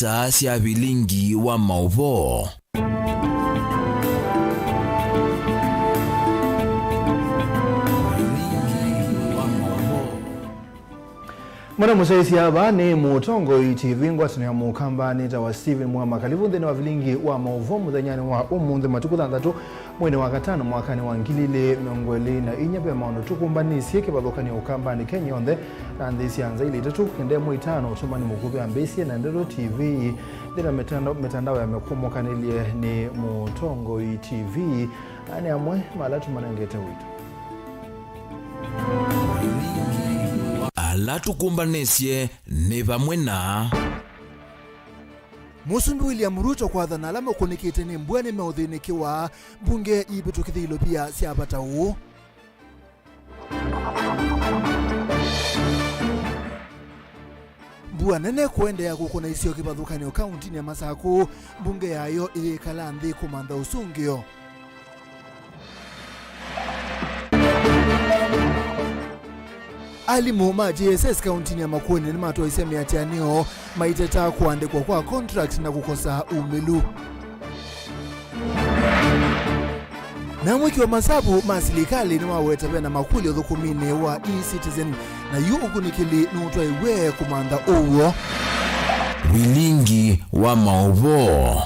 isaa cia bilingi wa mauvo. Mwana musaisi haba ni mutongo TV ngwatini ya mukamba nita wa Steven Mwama kalivundi ni wa vilingi wa mauvo mudhanyani wa umunde matuku thandatu mwene wa katano mwakani wa ngilile miongweli na inyabe maono tukumbani sieke badokani ya ukamba ni Kenya onde na andisi anza ili tatu kende muitano usumani mukubi ambesi na Ndero TV dina metandao ya mekumo kanilie ni mutongo TV ane amwe malatu manangete wito alatukumbanesye ne bamwe na Musumbi William Ruto kwa dhana alama kunikite ni mbwene meudhinikiwa bunge ibetukithilo pia siapata huu. Mbua nene kuende ya kukuna isio kibadhukani kaunti ya Masaku bunge yayo ikalandhi kumanda usungio. Alimu ma GSS kaunti ya Makueni ni mato isemi atianio maiteta kuandikwa kwa contract na kukosa umelu. Na mwiki wa masabu masilikali ni waweta bena makuli ya dhukumine wa e-citizen na yu ukunikili nuutwa iwe kumanda uwo. Bilingi wa mauvo.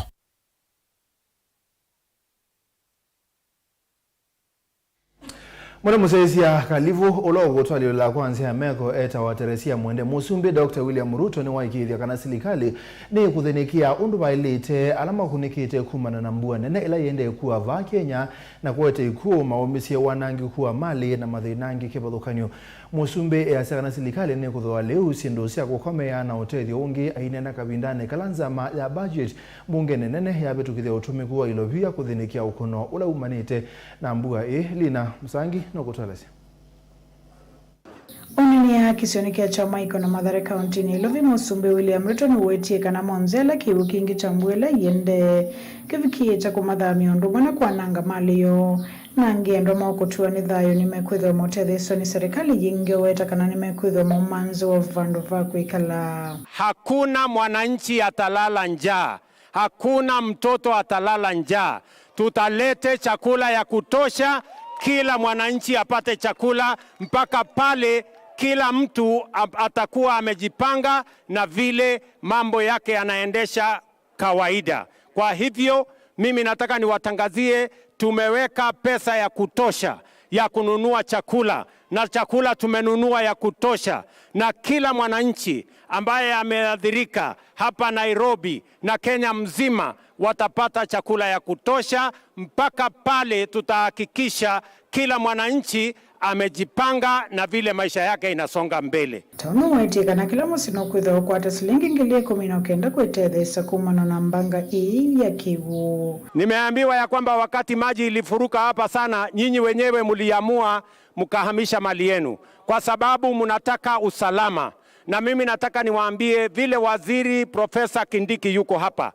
Mwana musaisi ya kalivu ulogo tuwali la kwanza ya meko eta wa Teresia Mwende Musumbi Dr. William Ruto ni waikidi ya kanasilikali ni kuthinikia unduba ilite alama kunikite kumana na mbua nene ila yende kuwa va Kenya na kuwete ikuu maomisi ya wanangi kuwa mali na madhinangi kebadhukanyo. Musumbi ya kanasilikali ni kuthoa leu sindosia kukomea na hoteli ungi ainena kabindane kalanzama ya budget bunge nene ya betu kithia utumi kuwa ilovia kuthinikia ukono ula umanite na mbua lina msangi no kutolesi. Onini ya kisonikia cha Maiko na Mathare County ni Lovi Musumbi William Ruto ni wetie kana monzela kiwu kingi cha mbwela yende kivikie cha kumadha miondu mwana kwa nanga maliyo na ngendo maukutua ni dhayo ni mekuidho motetheso ni serikali yingi weta kana ni mekuidho mamanzo wa vandu vaku ikala. Hakuna mwananchi atalala njaa, hakuna mtoto atalala njaa. Tutalete chakula ya kutosha, kila mwananchi apate chakula mpaka pale kila mtu atakuwa amejipanga na vile mambo yake yanaendesha kawaida. Kwa hivyo mimi nataka niwatangazie tumeweka pesa ya kutosha ya kununua chakula na chakula tumenunua ya kutosha, na kila mwananchi ambaye ameadhirika hapa Nairobi na Kenya mzima watapata chakula ya kutosha mpaka pale tutahakikisha kila mwananchi amejipanga na vile maisha yake inasonga mbele. Taunu waitika na kila musino kuidho kwa tasilingi ngilie kumino kenda kuetethesa kumano na mbanga ii ya kivu. Nimeambiwa ya kwamba wakati maji ilifuruka hapa sana, nyinyi wenyewe muliamua mukahamisha mali yenu kwa sababu munataka usalama. Na mimi nataka niwaambie vile waziri Profesa Kindiki yuko hapa,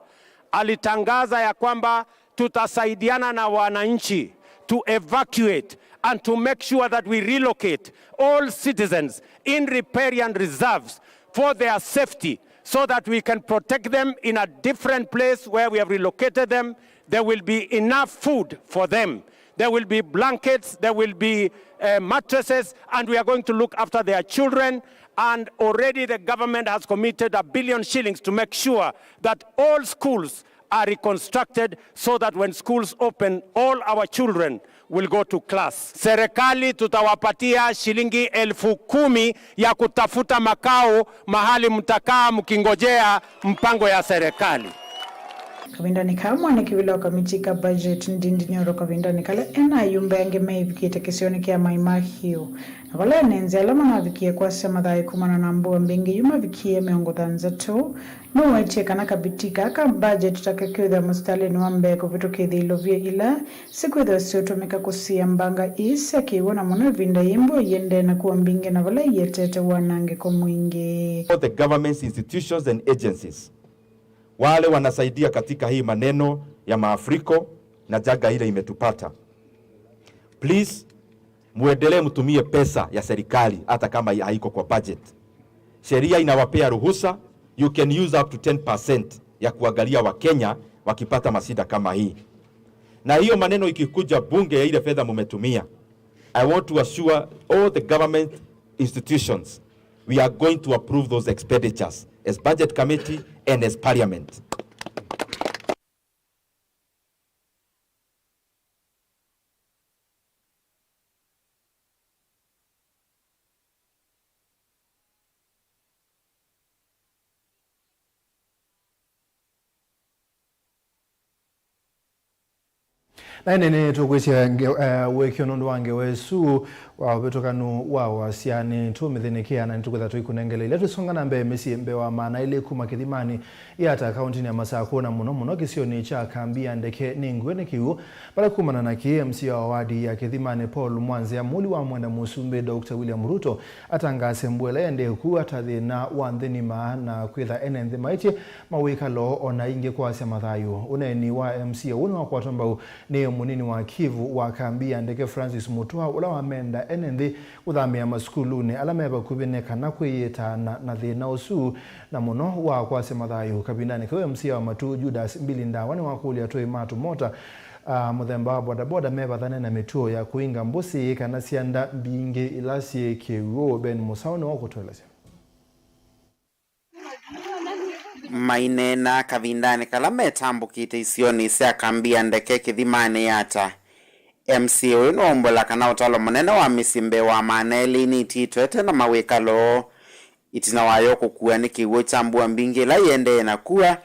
alitangaza ya kwamba tutasaidiana na wananchi to evacuate and to make sure that we relocate all citizens in riparian reserves for their safety so that we can protect them in a different place where we have relocated them. There will be enough food for them. There will be blankets, there will be mattresses, and we are going to look after their children. And already the government has committed $1 billion shillings to make sure that all schools are reconstructed so that when schools open, all our children will go to class. Serikali tutawapatia shilingi 10,000 ya kutafuta makao mahali mtakaa mkingojea mpango ya serikali. Kavindani kamwa ni kiwilo kamitika budget ndindi nyoro kavindani kala ena yumba yange meivikite kisioni kia maimahio. Na wala nenzi alama na vikie kwa sema dhai kumana na mbuwa mbingi yuma vikie meongo dhanzato. No waiche kana kabitika haka budget tutakakiwitha mustali nuambe kuvitu kithilo vya ila siku idha siotumika kusia mbanga isa kiwana mwana vinda yimbo yende na kuwa mbingi na wala yetete wanange kumwingi. The government's institutions and agencies wale wanasaidia katika hii maneno ya maafriko na jaga ile imetupata. Please muendelee mtumie pesa ya serikali hata kama haiko kwa budget. Sheria inawapea ruhusa, you can use up to 10% ya kuangalia Wakenya wakipata masida kama hii. Na hiyo maneno ikikuja bunge ya ile fedha mumetumia, I want to assure all the government institutions we are going to approve those expenditures as budget committee and as parliament. Na nene tukwisia wekio nondo wange wesu wa betokanu wa wasiani tumithinekia na nitukwetha tuikunengele ile tusonga na mbe wa maana ile kuma kithimani yata akaunti ya Masako na muno kisioni cha Kambia Ndeke ningwene kiu pala kumana na KMC wa wadi ya Kithimani Paul Mwanzia muli wa mwenda Musumbi Dr. William Ruto atangase mbwele ende ku atathina wanthinima na kwitha enenthi maiti mawika lo ona inge kwa sia mathayo uneni wa MC une wa kwatomba ni munini wa Kivu wa Kambia Ndeke Francis Mutua ula wa menda enenthi uthamia maskuluni alameba kubineka na kwiyita na thina usu na muno wa kwa sia mathayo kabindani kwa MC wa Matu Judas Mbilinda wani wakulia toi matu mota muthemba wa bodaboda meba thane na mituo ya kuinga mbusi kana sianda bingi ilasi kiwo Ben Musauni wa kutoleza mainena kavindani kala metambukite isioni sia Kambia Ndeke Kithimani yata MC wino ombola kana utalo munene wa misimbe wa maneli ni titwete na mawekalo itina wayo kukua ni kiwo chambua mbingi la yende na kuwa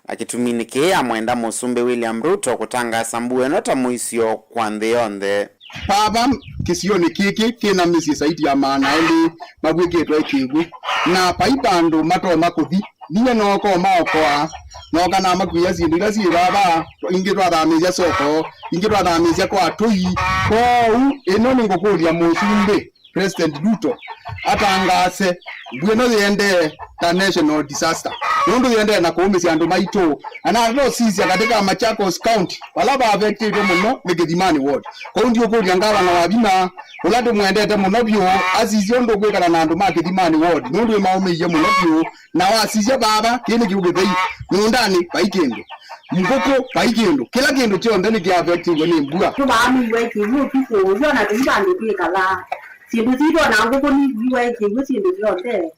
akituminikia ya mwenda Musumbi William Ruto kutanga sambuwe nota muisio kwa ndeonde Baba kisioni kiki kina misi saidi ya maneli mabweketwa ikigu na paipando mato makuthi niye noko maokoa noka na makuya zindira ziraba ingirwa thamizia soko ingirwa thamizia kwa tui kwa eno ningokuria Musumbi President Ruto atangase bweno yende ta national disaster nundu yende na kuumisia andu maito ana ro sisi katika Machakos County wala ba affected muno ni Kithimani ward kwa ndio ko ngala na wabina ulande mwendete muno byo azizio ndo kwekana na andu ma Kithimani ward nundu maumiye muno byo na wasizia baba kile kiugethei nundani baikendo mgoko baikendo kila kindu chio ndani kia affected ni mbua tubami weki mutu ko yona ndani kikala sindu zito na ngoko ni weki musindu zote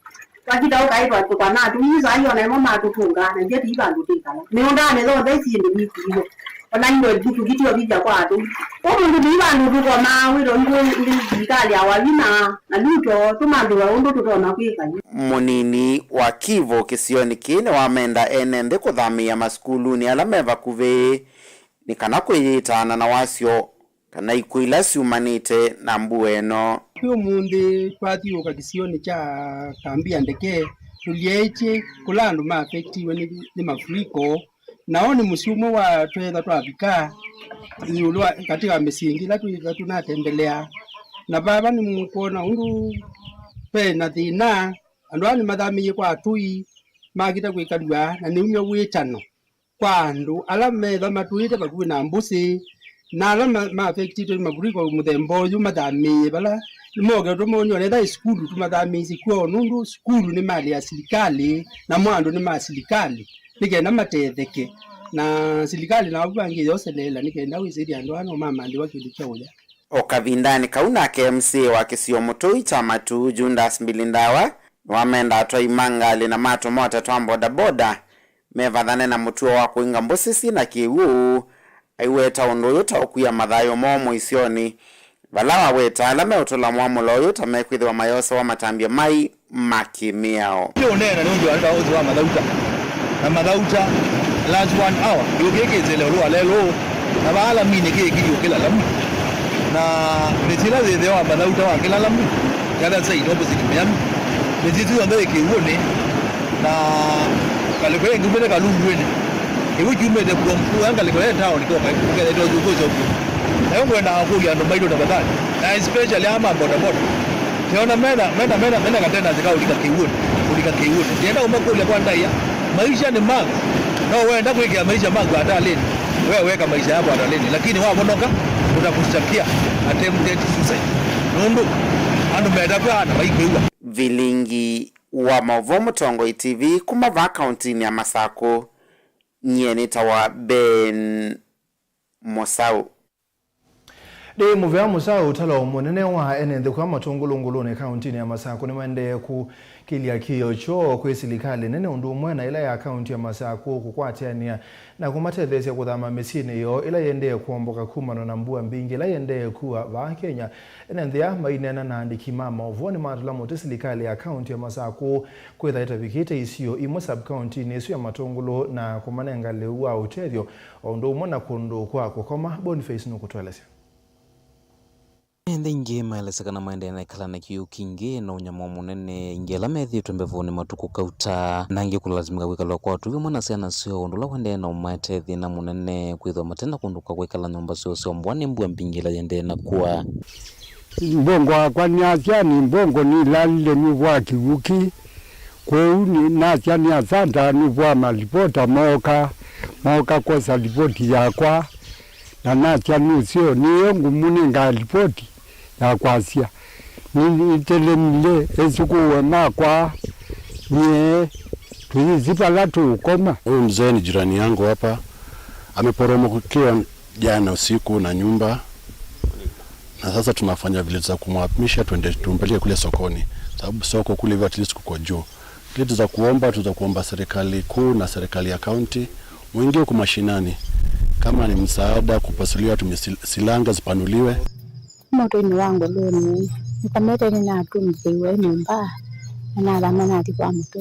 wakita ukaitwa tukana tumiza hiyo na mama tutungana nje tibandu tikala niundane zo ndaisindu bikiyo ona ndo tukitio bija kwa atu omundu bibandu tuko mawe ro ndi ikali awalina na Ruto tumandu wa undu tutona kwika munini wa Kivu kisioni kine wamenda enende kuthamia maskuluni alameva kuve ni kana kwiyitana na wasio kana ikuila siumanite na mbueno huyo munde twathiuka kakisioni cha Kambia Ndeke tulieche kulandu maafektiwe ni mafuriko naoni musiumo wa twetha twavika yulwa katika misingi la tunatembelea na baba ni mukona undu pe na thina andu ani mathamiye kwa tui magita gwikarua na ni umyo gwitano kwa andu ala metha matuite bakuwe na mbusi na ala maafektiwe mafuriko muthembo yu mathamiye bala moga tumonyo nenda skulu tumathamizi kwa nundu skulu ni mali ya serikali na mwandu ni mali ya serikali nikenda matetheke na serikali na wabangi yose lela nikenda wizidi andwano mama ndi wakindu chauya okavindani kauna KMC wa kisio mutoi cha Matu Judas Mbilindawa wamenda atwa imangali na mato mota twamboda boda mevathane na mutuo wa kuinga mbusisi na kiwu aiweta undu yuta okuya mathayo momo isioni valawa weta alame utola mwamulo yuta mekwithwa mayoso wa matambia mai makimiao yo nena nundu anda ozi wa mathauta na mathauta last 1 hour yogekeze lero lelo na bala mine kekiri okela lamu na nitila zede wa mathauta wa kila lamu kada sai no buziki myami nizitu ndo ekiwone na kalekwe ngumene kalungwene ewe jume de bompu anga lekwe town ko ka kele do zuko na ngo na kuya ndo baito tabadali na especially ama boda boda tiona mena katenda zikao ulika kiwone ndio umakule kwa ndaya maisha ni mangu na wewe ndio kuikia maisha mangu hata lini wewe weka maisha yako hata lini lakini wao bonoka utakustakia attempted suicide nundu andu meda kwa na baikiwa vilingi wa Mauvoo Mutongoi TV kuma va kaunti ya Masako nyenita wa Ben Mosau. De muvea Musau utalo munene wa enende kwa matongolongolone kaunti ya Masako ni mwende ku kilia kiyo cho kwe silikali nene undu mwena ila ya kaunti ya Masako kukwatiania na kumatethesya kuthama mesine yo ila yende kuomboka kumano na mbua mbingi ila yende kuwa va Kenya enendea mainena na andiki mama uvoni matula mote silikali ya kaunti ya Masako kwetha itavikite isiyo imo sub-county nesu ya matongolo na kumanenga leua utethyo undu mwena kundu kwa kukoma Boniface nukutwelesya. Ende inge maelesakana maende na ikalana kiyo kinge na unyama munene inge la methi tumbevoni matuku kauta na inge kulazimika kwekala kwa watu mwana siana sio undula wende na umatethi na munene kuidho matenda kunduka kwekala nyumba sio mbwane mbua mbingila yende na kuwa mbongo kwa nyasiani mbongo ni lalile nuvwa kiwuki kweuni nasiani asanta nuvwa malipota moka kosa lipoti yakwa na nasiani usio niyongu muninga lipoti ya kwasia ni telemile esukuwe makwa nye tuizipa latu ukoma. Huyu mzee ni jirani yangu hapa, ameporomokiwa jana usiku na nyumba, na sasa tunafanya vile za kumhamisha twende tumpeleke kule sokoni, sababu soko kule hivyo at least kuko juu. Kile tutakuomba serikali kuu na serikali ya county muingie kwa mashinani, kama ni msaada kupasuliwa silanga zipanuliwe. Moto ni wangu loni nikamete ni natu mziwe nyumba na alama na kwa moto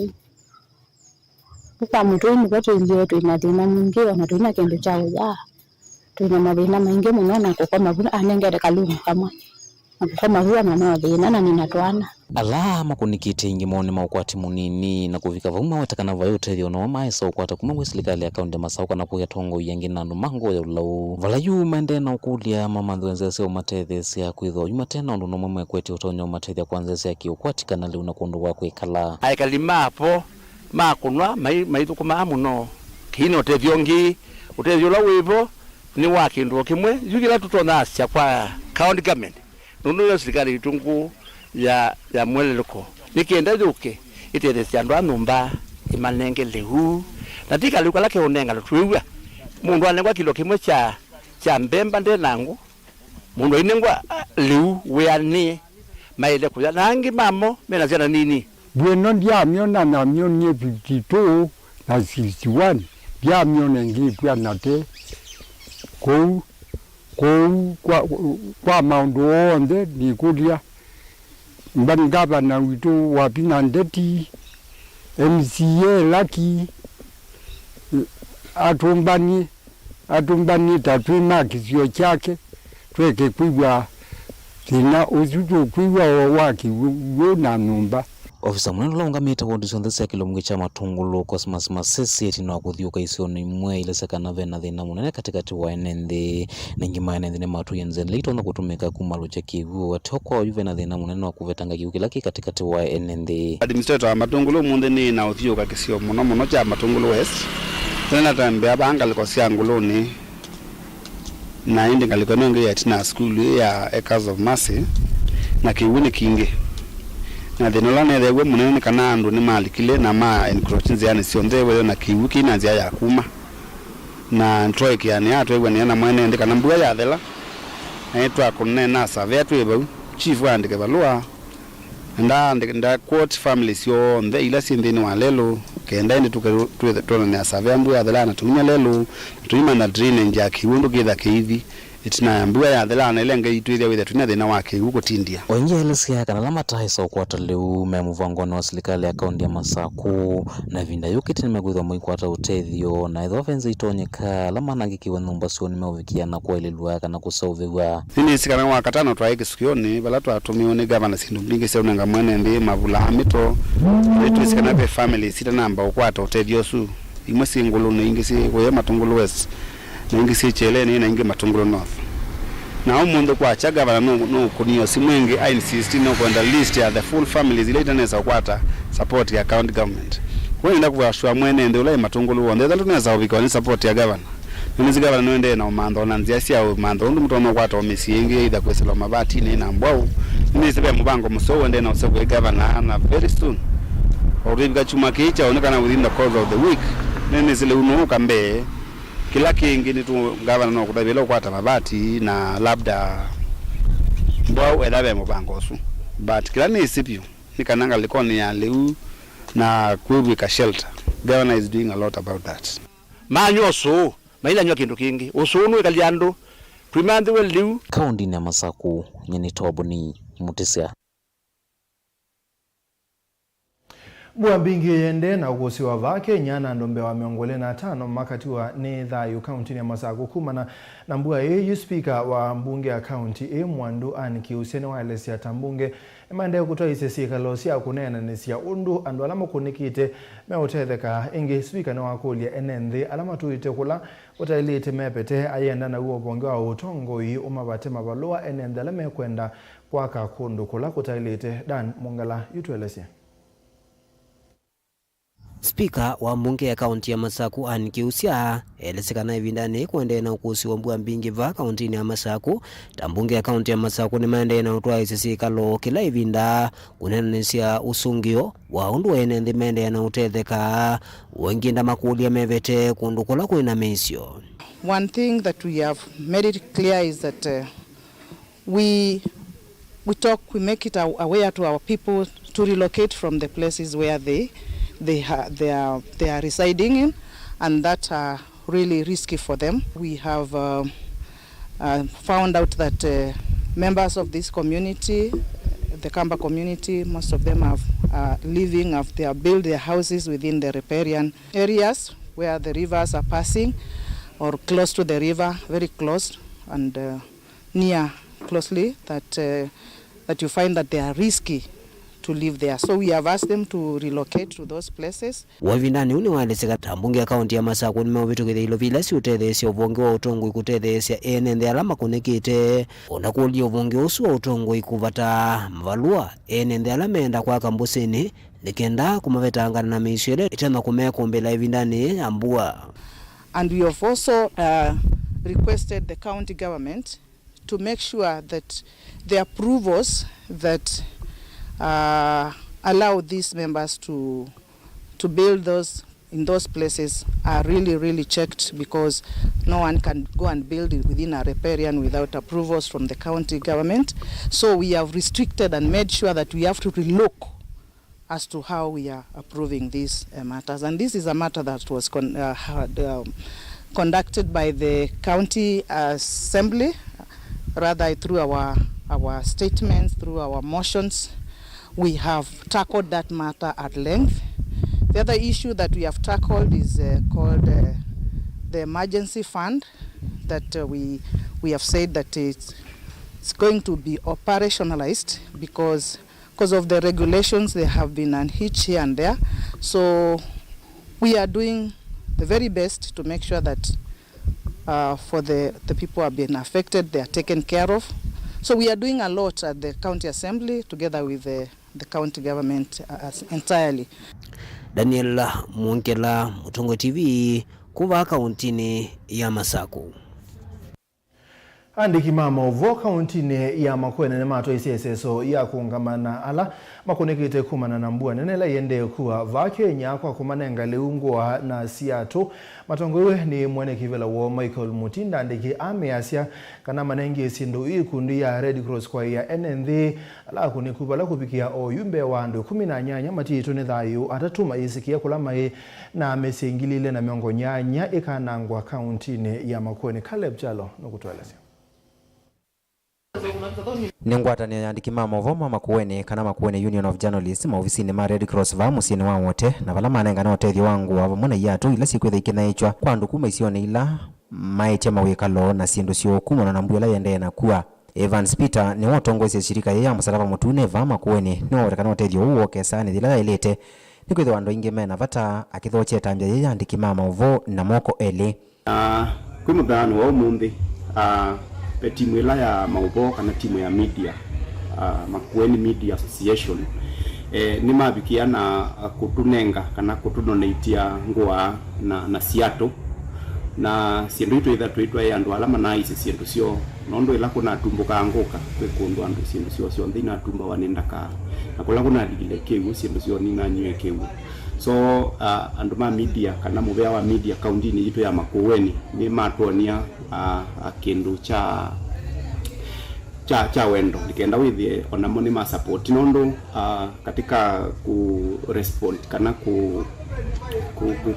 kwa moto ni kwa ndio tu inadina mingi na tu inakendo chao ya tu ina madina mengi mwana kukoma kuna anengere kalungu kama huwa na madina na ninatwana alama kunikite ingi mone maukwati munini na kuvika vuma watakana vayote thio no maisa ukwata kuma serikali ya kaunti Masauka na kuya tongo yangi nandu mango ya ulau valayu mende na ukulia mama ndwenze sio matethe sia kwitho yuma tena ndo no mwe kwete utonyo matethe kwanza sia kiukwati kana le unakundu wa kwekala aikalima hapo makunwa maitu kuma amuno kino tethiongi utethio la wivo ni wakindu kimwe yugila tutona sia kwa county government nundu serikali itungu ya mweleleko nikienda yuke itethesya andu anumba imanenge lehu na tika luka lake unenga tuiwa mundu anengwa kilo kimwe cha mbemba ndenangu mundu inengwa lehu weani maile kuya nangi mamo mena zana nini bueno ndiamyo na namyo nye 52 na 61 ndiamyo nengi kwa nate kwa maundu onde nikulia mbani gavana witu wa Pinandeti MCA laki atumbani tatwima kisio chake tweke kwigwa tina uzutu kwigwa waki wona numba. Ofisa munene longamita wondi sondese ya kilomwe cha matungulo Cosmas Masesi etino akuthiuka isioni mwe ile sekana vena thina munene katikati wa enende ningima enende ne matu yenze leito na kutumika kumalo cha kiwu watoko yuve na thina munene wa kuvetanga kiwu kilaki katikati wa enende. Administrator wa matungulo munde ni na uthiuka kisio muno cha matungulo west tena tambia banga liko sianguloni na indi ngaliko nonge ya tina school ya Acres of Mercy na kiwuni kingi na denolane dewe munene kana andu ni malikile na ma encroaching yani siondewe na kiwiki na nzia ya kuma na ntroik yani atwe ni na mwene ndika na mbuya ya thela etwa kunne na save atwe ba chief andike balua nda quote families yo nde ila sindeni wa lelo kenda ndi tuketona na save mbuya thela na tumia lelo tuima na drainage ya kiwundu kitha kivi itina mbuya ya thela na ilenga itwithia withe tunya thina wake huko tindia onye elisia kana lama taisa ukwata leu memuvango na serikali ya kaunti ya Masako na vinda yukiti nimegwithwa muikwata utethio na itho fenze itonyeka lama nangikiwa numba sio nimeovikia na kuelelwa kana kusauviwa nini sikana wakatano twaike sikioni bala twatumiwa ni governor sindu mbingi sio nenga mwene ndi mavula hamito letu sikana be family sita namba ukwata utethio su imwe singulu na ingisi kwa matungulu west na ingisi cheleni na ingi matungulu north na umundu kwa chaga bana no kunio simwenge I insist no kwenda list ya the full families ile itaneza kwata support ya county government wewe nda kuwashwa mwene ndio ile matungulu wonde ndio tunaweza ubika ni support ya governor nini gavana noende na umando na nzia sia umando ndu mtu kwata omisienge ida kwesela mabati ni na mbwau ni sebe mbango mso wende na usoko governor na very soon Orivika chuma kicha onekana within the course of the week. Nene zile unuka mbe kila kingi ni tu gavana no kudabela kwata mabati na labda mbao edabe mubangosu. But kila ni sipio nikananga likoni ya leu na kuweka shelter. Governor is doing a lot about that. Manyoso maila nyo kindu kingi usunu ikaliando twimande weliu Kaundi ya Masaku nyeni toboni mutisia Mwambingi yende na ugosi wa vake nyana ndombe wa miongole na tano makati wa Nethayu kaunti ya Masaku kumana na mbua yu speaker wa mbunge ya kaunti Mwandu Aniki Usene wa elesi ya tambunge emande kutoa isesika losi ya kunena nisi ya undu andu alama kunikite meotetheka ingi speaker na wakulia enenthi alama tuite kula utailite mepete ayenda na uo bonge wa utongo hii umabate mabalua enenthi alame kwenda kwa kakundu kula kutailite Dan Mungala yutuelesi. Speaker wa mbunge ya kaunti ya Masaku Aniki Usene elesekana ivindani kuendea na ukusi wa mbua mbingi va kaunti ya Masaku tambunge ya kaunti ya Masaku ni maende na utoa isisika lo kila ivinda kunenisia usungio wa undu wa enenthi maende na utetheka wenginda makuli ya mevete kundukula kuina meisio. One thing that we have made it clear is that we make it aware to our people to relocate from the places where they are residing in, and that are really risky for them. We have found out that members of this community, the Kamba community, most of them have built their houses within the riparian areas where the rivers are passing or close to the river, very close and near closely, that you find that they are risky to live there. So we have asked them to relocate to those places. Wavindani uni waleseka tambunge ya kaunti ya Masaku ni mawitu kide ilo vila si utethesya uvongi wa utongo ikutethesya enenthi alama kunekite unakulia uvongi usu wa utongo ikuvata mvalua enenthi alama enda kwa kambusini likenda kumavetangana na meiswele itema kumekumbela ivindani ambua. And we have also requested the county government to make sure that the approvals that allow these members to build in those places are really checked, because no one can go and build it within a riparian without approvals from the county government. So we have restricted and made sure that we have to relook as to how we are approving these matters. And this is a matter that was conducted by the county assembly, rather through our statements, through our motions. We have tackled that matter at length. The other issue that we have tackled is called the emergency fund, that we have said that it's going to be operationalized because of the regulations. There have been an hitch here and there. So we are doing the very best to make sure that for the people who have been affected, they are taken care of. So we are doing a lot at the county assembly together with the county government entirely. Daniel Mungela, Mutungo TV, kuva kauntini ya Masaku. Andiki mama uvo kauntini ya Makwene mato iseseso ya kuungamana ala makonekite kumana na mbua nenela yende kuwa vake nyakwa kumanenga leungwa na siato matongowe ni mwene kivela wa Michael Mutinda andiki ameasya kana manengi sindu ikundi ya Red Cross kwa ya NND ala kunikubala kupikia oyumbe wandu 18 matito Nethayu atatuma isikia kulama na amesingilile na miongo nyanya ikanangwa kauntini ya Makwene. Caleb Chalo nukutueleza. Ningwatania yandiki mama voma Makueni kana Makueni Union of Journalists maofisini ma Red Cross va musini wa wote na vala manenga na otethio wangu wa muna yatu ila siku thikina ichwa kwandu kuma isione ila maeche mawekalo na sindu sio kumana na mbuyala yende na kuwa Evans Peter ni watongozi shirika ya msalaba mutune va Makueni ni watakana otethio huo kesani thila ilete nikwitho wando inge mena vata akithoche tambia yandiki mama uvo na moko ele kumudhano wa umundi timu ila ya maubo kana timu ya media Makueni Media Association ni mabikia na kutunenga kana kutudonaitia ngwa na siato na sindu itu itha tuitwa ya andu alama na isi sindu sio nondo ila kuna tumbo kaanguka kwe kundu andu sindu sio ndina tumba wanenda ka na kula kuna ligile kewu sindu sio nina nywe kewu so andu ma media kana mubea wa media kaunti ni itu ya Makueni ni matonia kindu cha wendo nikenda withie ona moni ma support nondo katika ku respond kana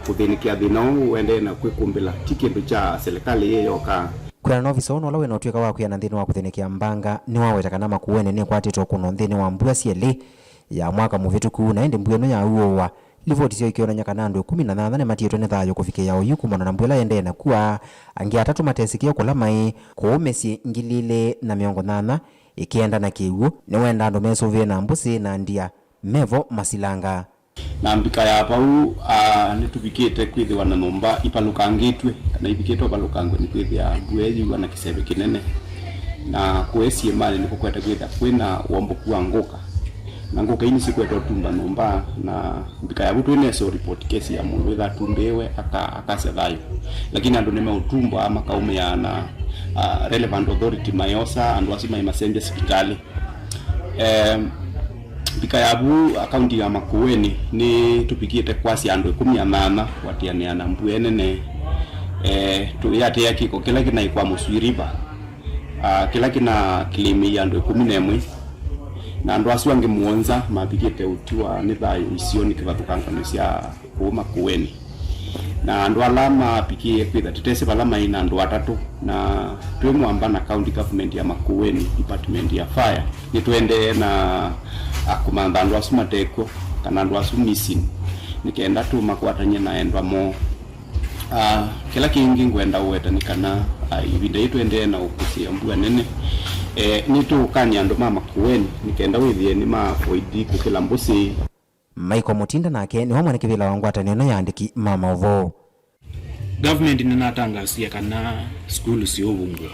kuthinikia thino wende na kwikumbila tikindu cha serikali yeyo ka kwira no viso no lawe no twika wa kuyana nthini wa kuthinikia mbanga ni waweta kana Makueni ni kwatitwo kuno nthini wa mbua cieli ya mwaka muvituku na ende mbua no ya uowa livoti cio ikiona kana andu 18 ne matietwe ne thayo kufikia uyu kumana na mbula yende na kuwa angi atatu matesikio kula mai kuumesi ngilile na miongo 8 ikienda na kiwu ni wenda andu mesuvie na mbusi na ndia Mevo Masilanga na mbika ya pau nitubikite kwithi wana nomba ipalukangitwe kana ibikitwe palukangwe ni kwithi ya bweji wana kisebe kinene na kuesie mali niko kweta kwithi kwina wombo kuanguka na nguka ini sikweta tumba nomba na mbika ya butu ine so report case ya mundu ega tumbewe akase thayo lakini andu nime utumba ama kaume ya na relevant authority mayosa andu asima imasenje hospitali mbika ya bu akaunti ya Makueni ni tupikite kwasi andu 18 watiania na mbuene ne tuyate ya kiko kila kina ikwa muswiriba kila kina kilimi ya andu 11 na andu asu ange muonza mabikite utiwa ni thayo isioni kivatukanga cia Makueni na andu alama pikie kwitha tutese balama ina andu atatu na twemwamba na county government ya Makueni department ya fire ni twende na akumanda andu asu mateko kana andu asu missing nikenda tu makwatanye na endwa mo kila kingi ngwenda uweta nikana ibinde itu ende na ukusia mbua nene nitu kani andu Makueni nikenda withie ni mafoidi kukila mbusi Michael Mutinda nake ni wamwe kivila wangwatanio na yandiki mama ovo government ninatangasia kana school sio ubungo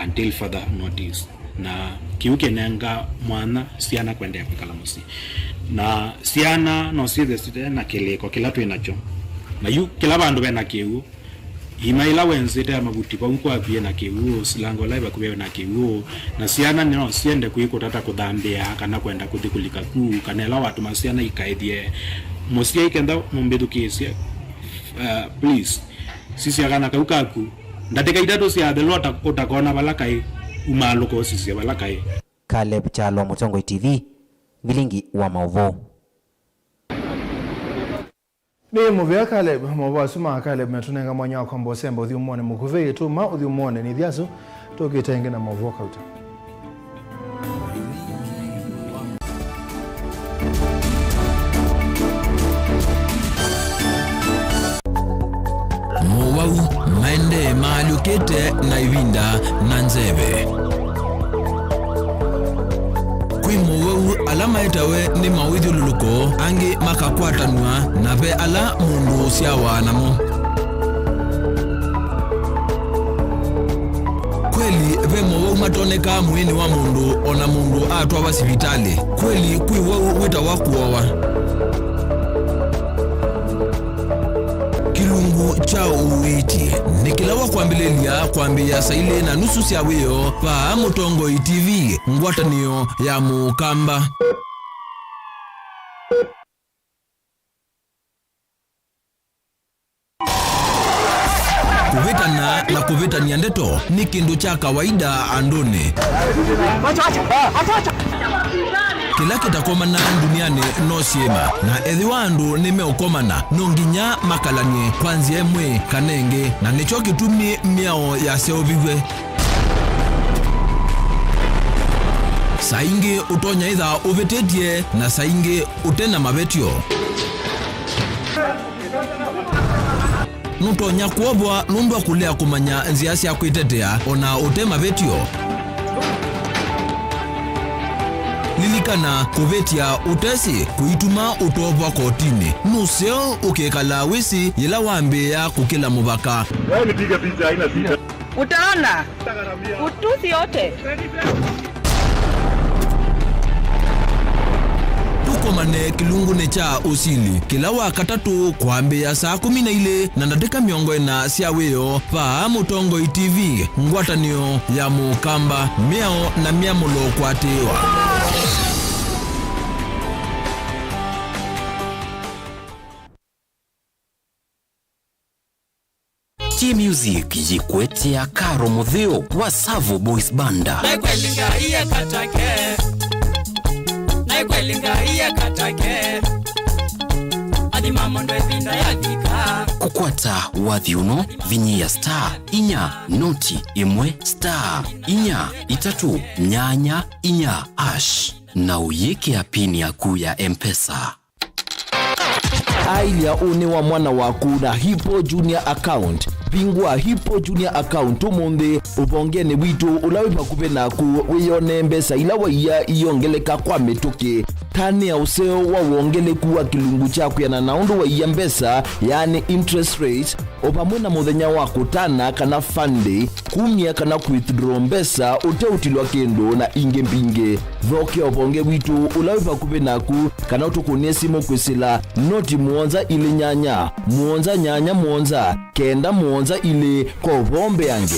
until further notice na kiuke nenga mwana siana kwenda kwikala musi na siana no sithe na kileko kila twinacho na yu kila bandu bena kiu imaila wenzete mabuti pa uko abie na kiu silango live kubewe na kiu na siana no siende kuiko tata kuthambia kana kwenda kuthikulika ku kana la watu masiana ikaidie musia ikenda mumbedukisia please sisi akana kaukaku ndateka idado cia the lot utakona balakai umaluko sisi balakai Caleb Chalo Mutongo TV Vilingi wa Maovo ni muvia Caleb mwa suma Caleb metunenga mwanya kwa mbosemba uthiumone mukuve tu ma uthiumone ni thiaso tokitenge na Maovo kauta Mwau maende maalukete na ivinda na nzebe kwi mwau alama etawe ni mawidhi luluko angi makakwatanwa na ve ala mundu siawa namo kweli ve mwau matoneka mwini wa mundu ona mundu atwa wa sivitali kweli kwi wau wita wakuowa kilungu cha uwiti nikilawa kwambilelia kwambia saile na nusu sia weo pa Mutongo TV ngwatanio ya mukamba kuvitana na kuvitania ndeto ni kindu cha kawaida andone kila kitakomana duniani no siema na ethi wandu nimeukomana nonginya makalanie kwanzia emwe kanenge na nicho kitumi miao ya seovigwe saingi utonya itha uvitetie na saingi utena mavetio nutonya kuobwa nundu akulea kumanya nzia cia kwitetea ona utema vetio lilikana kuvetia utesi kuituma utobwa kotini nuseo ukekala wisi yela wambea kukila muvaka wewe nipige picha haina picha utaona utusi yote ukomane kilungune cha usili kila wakatatu kwambia saa 12 na dakika 40 cia wiyo pa Mutongo TV ngwatanio ya mukamba miao na miamulo kwatiwa. Music yikwetia Karo Mutheo wa Savo Boys Banda. Kukwata wathiuno vinyia star inya noti imwe star inya itatu nyanya inya ash na uyeke apini yaku ya M-Pesa. Ailia une wa mwana waku na Hippo Junior account. Pingwa Hippo Junior account umunde ubongene witu ulawipa kupe naku wiyone mbesa ila waiya iyongeleka kwa metoke. Tani ya useo wa uongele kuwa kilungu chaku ya na naundu waiya mbesa yani interest rate opamwena muthenya wako tana kana fande kumia kana withdraw mbesa ute utilwa kendo na inge mpinge voke obonge witu ulawipa kupe naku kana utukunie simu kwisila noti muonza ile nyanya muonza nyanya muonza kenda muonza ile kwa bombe yange.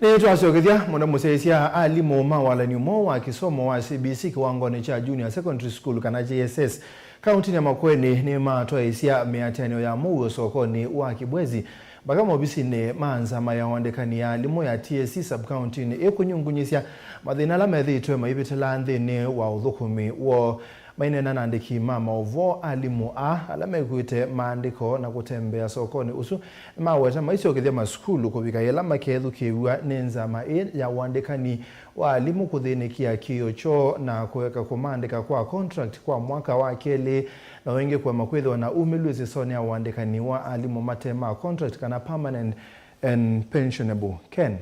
Ni twasogethia mwana musesia alimu mawala nyumo wa kisomo wa CBC kiwango cha Junior Secondary School kana JSS kaunti ya Makueni ni matwaisia miatanio ya mugo sokoni wa Kibwezi bagama obisine manza mayawandekani ya alimu ya TSC sub county ni ekunyungunyisia mathina la methitwe maibitela nthini wa uthukumi wo mainena nandiki mama ovo alimu alamegwite maandiko na kutembea sokoni usu maweta maisogethia maskulu kubika yela makethu kiwa nenzama ya wandekani wa alimu kuthinikia kiocho na kuweka kumandika kwa contract kwa mwaka wa keli na wengi kwa makwetho na umiluzi sonia wandekani wa alimu matema contract kana permanent and pensionable. Ken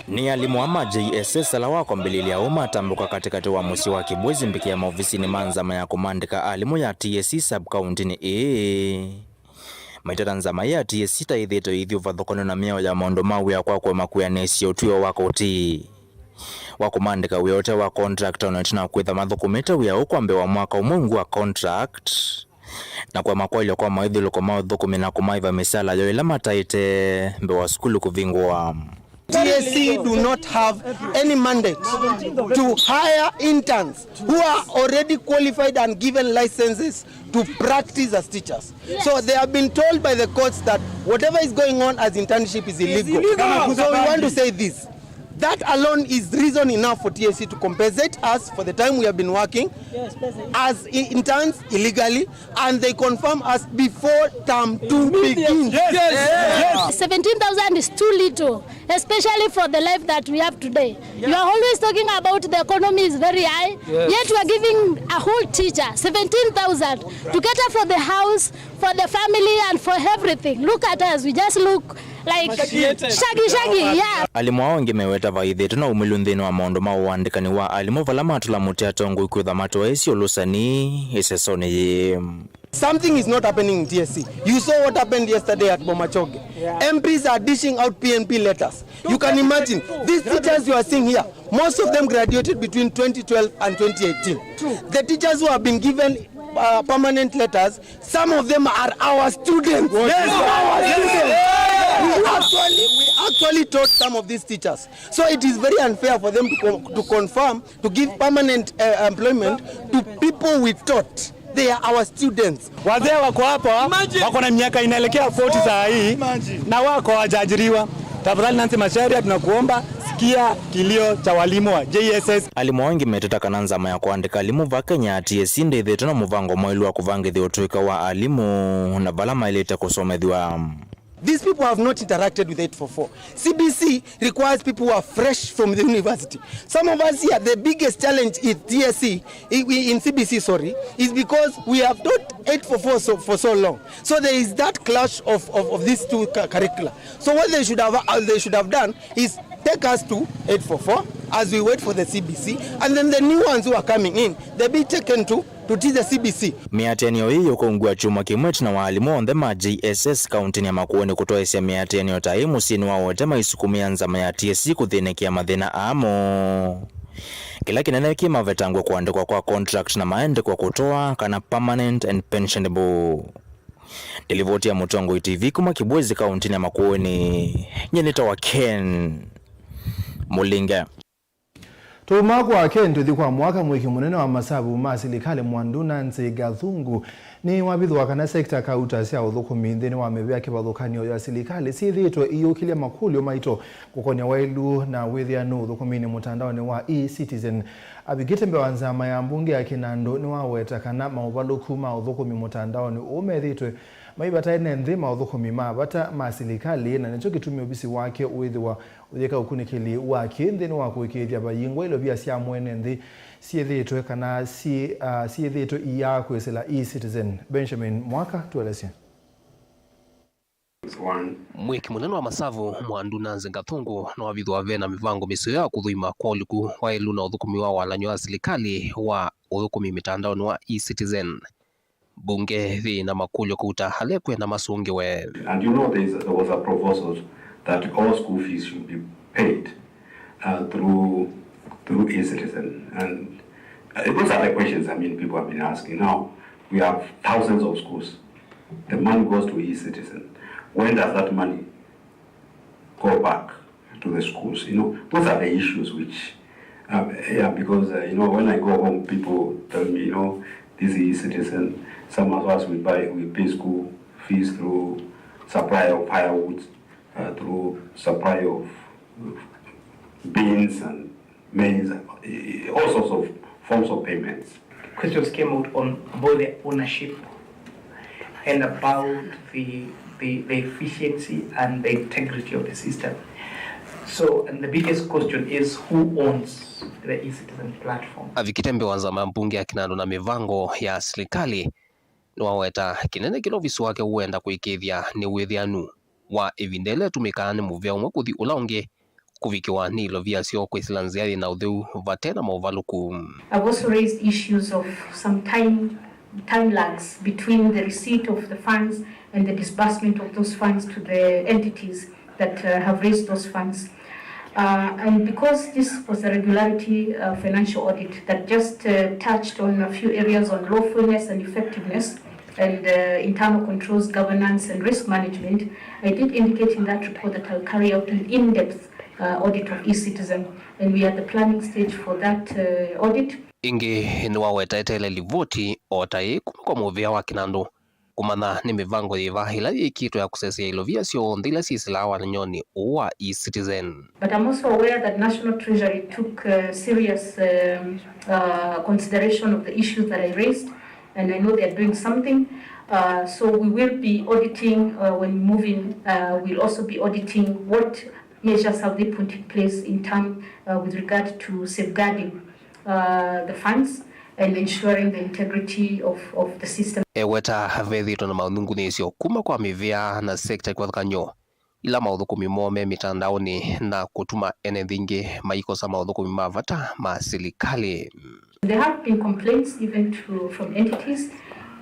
ni alimu ama JSS ala wako mbilili ya uma tambuka katikati wa musi wa Kibwezi mbiki ya maofisi ni manzama ya kumandika alimu ya TSC sub county ni maitata nzama ya TSC taithito idhiu vathokono na miao ya maondo mawe ya kwa makuya nesio tuyo wako ti wakumandika wiyote wa contract onetina kwitha mathukumite wia ukwambe wa mwaka umungu wa contract na kwa makwelio kwa maithilo kwa mathukumi na kumaiva misala yo ila mataite mbe wa skulu kuvingwa. TSC do not have any mandate to hire interns who are already qualified and given licenses to practice as teachers. So they have been told by the courts that whatever is going on as internship is illegal. So we want to say this. That alone is reason enough for TSC to compensate us for the time we have been working as interns illegally, and they confirm us before term 2 begins. 17,000 is too little, especially for the life that we have today. You are always talking about the economy is very high, yet we are giving a whole teacher 17,000 to cater for the house, for the family, and for everything. Look at us, we just look like shaggy, yeah. Alimu hao ngimeweta vaidhetu na umilunthini wa maondo mawandikani wa alimu vala matula mutia tongu ikuitha matua isi olusani isesoni ye. Something is not happening in TSC. You saw what happened yesterday at Bomachoge. MPs are dishing out PNP letters. You can imagine, these teachers you are seeing here, most of them graduated between 2012 and 2018. The teachers who have been given permanent letters, some of them are our students. We actually taught some of these teachers. So it is very unfair for them to confirm, to give permanent employment to people we taught. They are our students. Wazee wako hapa, wako na miaka inaelekea 40 saa hii, na wako hawajajiriwa. Tafadhali Nancy Macharia, tunakuomba sikia kilio cha walimu wa JSS. Alimu wengi meteta kananzama ya kuandika alimu va Kenya TSC ndethetuna muvango moilu wa kuvangithi utuika wa alimu na vala mailete kusomethwa. These people have not interacted with 844. CBC requires people who are fresh from the university. Some of us here, the biggest challenge in TSC, in CBC, is because we have taught 844 for so long. So there is that clash of these two curricula. So what they should have done is take us to 844, as we wait for the CBC, and then the new ones who are coming in, they'll be taken to teach the CBC. Miatenio hiyo kungua chuma kimwetu na walimu ondhe ma JSS kauntini ya Makueni kutoa isia miatenio taimu sini wa wote maisukumia nzama ya TSC kuthinekia mathina amo. Kila kinene kima vetangwe kuandikwa kwa contract na maende kwa kutoa kana permanent and pensionable. Delivoti ya Mutongo TV kuma Kibwezi kauntini ya Makueni. Nyenita wa Ken Mulinga. Tuma kwa Ken kwa mwaka mwiki munene wa masabu masilikali Mwanduna Nze Gathungu ni wabithu wakana sekta kauta sia uthukumi nthini wa mebea kibathukanio ya silikali sithitwe iyukilia makulio maito kukonia wailu na withianu uthukumini mutandaoni wa e-Citizen. Abigite mbewa nzama ya mbunge ya Kinandu ni waweta kana mauvaluku ma uthukumi mutandaoni umethitwe maibataine nthima uthukumi mabata masilikali na nicho kitumi obisi wake uithiwa uthika ukunikili wake nthini wa kuikithia bayingwa ilo bia sia mwene nthi siethitwe kana siethitwe iya kwesela e-Citizen. Benjamin Mwaka tueleze. Mwiki munene wa masavu Mwanduna Nze Gathungu na wabithu wa vena mivango misio ya kuthuima kwa uliku wa ilu na uthukumi wa walanyo wa silikali wa uthukumi mitandaoni wa e-Citizen. Bunge thi na makulio kuta halekwe na masungi we. And you know there was a proposal that all school fees should be paid through e-Citizen. And those are the questions people have been asking. Now, we have thousands of schools. The money goes to e-Citizen. When does that money go back to the schools? Those are the issues which, because, when I go home, people tell me, this is e-Citizen. Some of us we pay school fees through supply of firewood, through supply of beans and maize, all sorts of forms of payments. Questions came out on both the ownership and about the efficiency and the integrity of the system. So, and the biggest question is who owns the e-Citizen platform? Avikitembe wanzama mbunge ya Kinandu na mivango ya serikali niwaweta kinene kilo visu wake uenda kuikithia ni withianu wa evindele tumikane muvya umwe kuthi ulaunge kuvikiwa nilo vya sio kwisilanziari na udhu vatena mauvaluku. I've also raised issues of some time lags between the receipt of the funds and the disbursement of those funds to the entities that have raised those funds. And because this was a regularity financial audit that just touched on a few areas on lawfulness and effectiveness and internal controls, governance and risk management, I did indicate in that report that I'll carry out an in-depth audit of e-Citizen, and we are at the planning stage for that audit. Ingi ni waweta etele livoti otai kumiko muvia wa Kinandu kumana ni mivango yiva hila yikitu ya kusesia ilovia sio ndila sisila wa nyoni uwa e-Citizen. But I'm also aware that National Treasury took serious consideration of the issues that I raised, and I know they're doing something. So we will be auditing when moving. We'll also be auditing what measures have they put in place in terms with regard to safeguarding the funds and ensuring the integrity of the system. Eweta havethito na maunungu nisio kuma kwa mivia na sekta kwa kanyo ila maudhukumi mome mitandaoni na kutuma enedhingi maikosa maudhukumi mavata masilikali. There have been complaints even from entities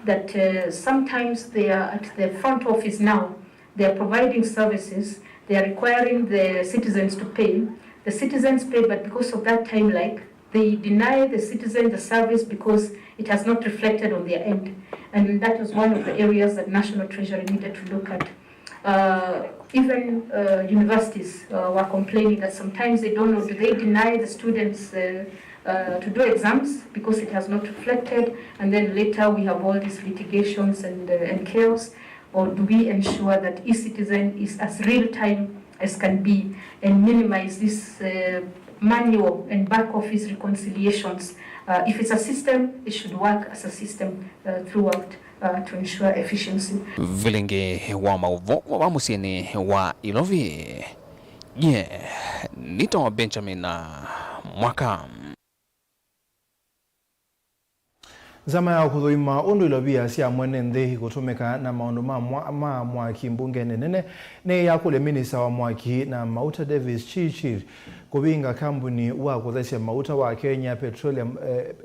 that sometimes they are at the front office now, they are providing services, they are requiring the citizens to pay. The citizens pay, but because of that time lag, they deny the citizen the service because it has not reflected on their end. And that was one of the areas that National Treasury needed to look at. Even universities were complaining that sometimes they don't know, do they deny the students to do exams because it has not reflected, and then later we have all these litigations and chaos, or do we ensure that e-Citizen is as real time as can be and minimize this manual and back office reconciliations? If it's a system, it should work as a system throughout to ensure efficiency. Vilingi wa mauvo wa musini wa Ilovi. Nito Benjamin Mwaka. Zama ya kuthuima undu ilobia sia mwene nthi gutumika na maundu ma mwaki mbunge nene ne ya kule minista wa mwaki na mauta Davis Chirchir kubinga kampuni wa kuthesia mauta wa Kenya Petroleum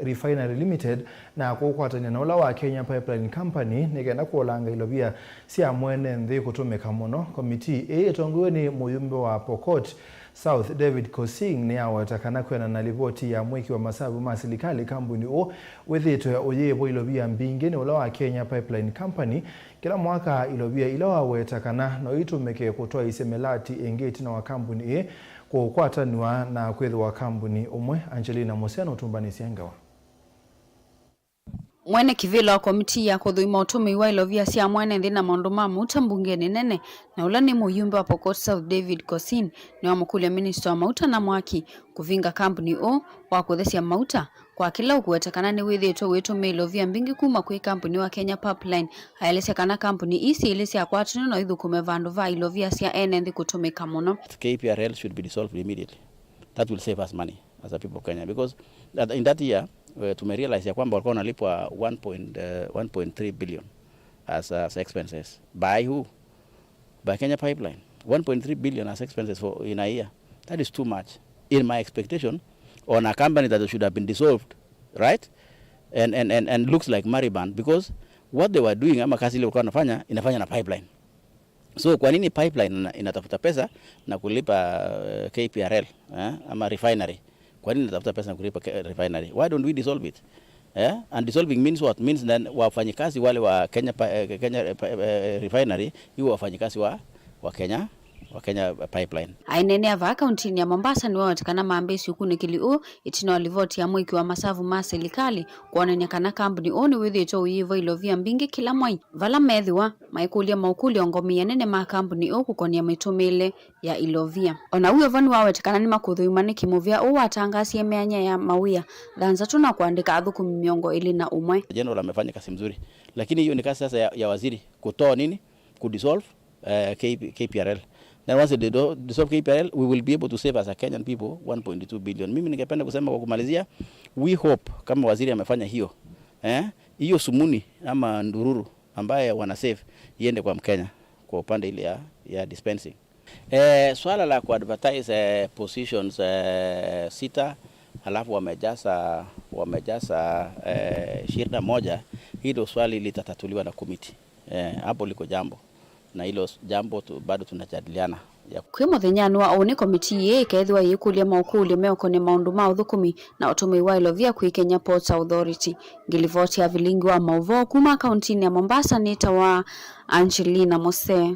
Refinery Limited na kukwatania na ula wa Kenya Pipeline Company nigenda kuolanga ilobia sia mwene nthi kutumika muno. Komiti itongowe ni muyumbe wa Pokot South David Kosing ni awatakana kwena na ripoti ya mweki wa masabu ma serikali kampuni o wethitwe oyebo ilobia mbingi ni ula wa Kenya Pipeline Company kila mwaka ilobia ilawa wetakana no itumeke kutoa isemelati engeti na wa kampuni kukwataniwa na kwethu wa kampuni umwe. Angelina Moseno tumbani siangawa. Mwene kivilo wa komiti ya kuthuima utumi wa ilovia sia mwene nthi na maundu ma mauta mbungeni nene na ula ni muyumbe wa Pokot South David Kosin ni wa mukulia minister wa mauta na mwaki kuvinga kampuni o wa kuthesia mauta kwa kila ukuwetakana ni withitwe witumi ilovia mbingi kuma kwi kampuni wa Kenya Pipeline aelesya kana kampuni isi ilesya kwatino no ithukume vandu va ilovia sia ene nthi kutumika muno. KPRL should be dissolved immediately. That will save us money as a people of Kenya, because in that year tumerealize ya kwamba walikuwa wanalipwa 1.3 billion as expenses. By who? By Kenya Pipeline. 1.3 billion as expenses for in a year. That is too much. In my expectation, on a company that should have been dissolved, right? And looks like Mariband, because what they were doing ama kazi ile walikuwa inafanya na pipeline. So kwa nini pipeline inatafuta pesa na kulipa KPRL ama refinery? Kwa nini inatafuta pesa na kulipa refinery? Why don't we dissolve it? And dissolving means what? Means then wafanyikazi wale wa Kenya refinery hiyo wafanyikazi wa Kenya Pipeline. Ainene ava kaunti ya Mombasa ni wawatikana maambesi ukunikili o itino walivoti ya mwiki wa masavu ma serikali kuonania kana kampuni o ni withito uyivo ilovia mbingi kila mwai. Vala methiwa maikulia maukuli ongomia nene ma kampuni o kukonia mitumile ya ilovia. Ona uyo vani wawatikana ni makuthuimani kimuvia o watangasi meanya ya mawia dhanza tuna kuandika adhuku miongo ili na umwe. General amefanya kazi mzuri, lakini hiyo ni kazi sasa ya waziri kutoa nini? Kudissolve KPRL. Then once they dissolve KPRL, we will be able to save as a Kenyan people 1.2 billion. Mimi ningependa kusema kwa kumalizia, we hope kama waziri amefanya hiyo, hiyo sumuni ama ndururu ambaye wana save iende kwa Mkenya kwa upande ile ya dispensing. Swala la kuadvertise positions sita halafu wamejaza 21, hilo swali litatatuliwa na komiti. Hapo liko jambo na hilo jambo bado tunajadiliana. Kwi muthenya wa one komiti ye kethwa yikulia maukuli meoko ni maundu ma uthukumi na utumi wa ilovia kwi Kenya Ports Authority. Ngilivoti ya vilingi wa mauvo kuma kauntini ya Mombasa nita wa Angelina Mose.